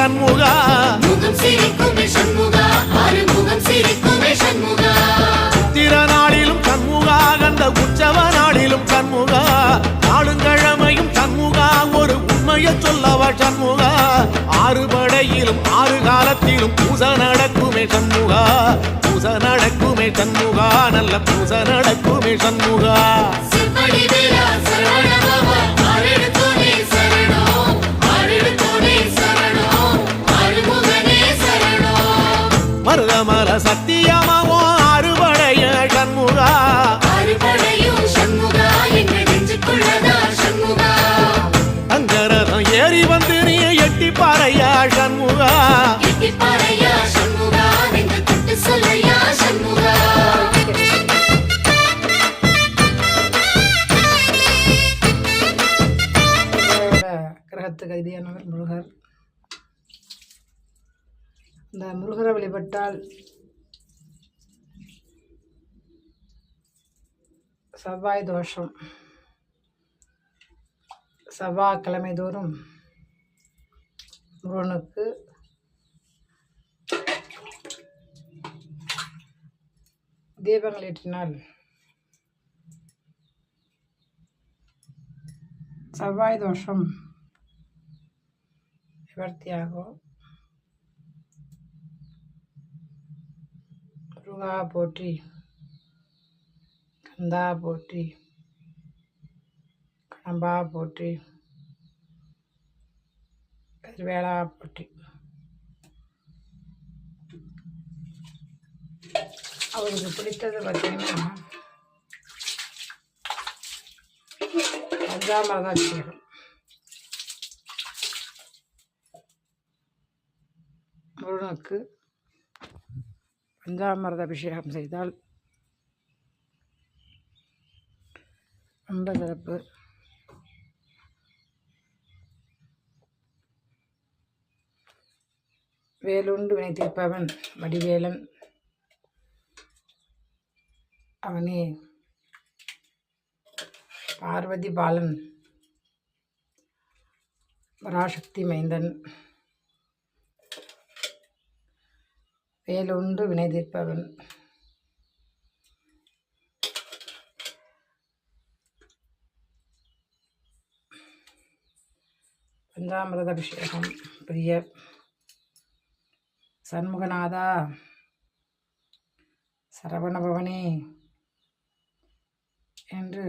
சண்முகா திறநாளிலும் சண்முகா கந்த உற்சவ நாளிலும் சண்முகா நாளுங்கிழமையும் சண்முகா ஒரு உண்மையை சொல்லவா சண்முகா ஆறு படையிலும் ஆறு காலத்திலும் பூச நடக்குமே சண்முகா பூச நடக்குமே சண்முகா நல்ல பூச நடக்குமே சண்முகா மருதமல சத்தியமாவோ அறுபடைய சண்முகா அங்கரதம் ஏறி வந்து நீ எட்டி பாறையா சண்முகா கிரகத்துக்கு அதிதியானவர் முருகர். இந்த முருகரை வழிபட்டால் செவ்வாய் தோஷம் செவ்வாய்க்கிழமை தோறும் முருகனுக்கு தீபங்கள் ஏற்றினால் செவ்வாய் தோஷம் நிவர்த்தியாகும். முருகா போற்றி, கந்தா போற்றி, கடம்பா போற்றி, கதிர்வேலா போற்றி. அவருக்கு பிடித்தது பார்த்தீங்கன்னா பஞ்சாமிர்தாபிஷேகம். முருகனுக்கு பஞ்சாமிர்த அபிஷேகம் செய்தால் ரொம்ப சிறப்பு. வேலுண்டு வினை தீர்ப்பவன் வடிவேலன், அவனே பார்வதி பாலன், பராசக்தி மைந்தன். வேலுண்டு வினை தீர்ப்பவன். பஞ்சாமிரத அபிஷேகம் பிரிய சண்முகநாதா சரவணபவனே என்று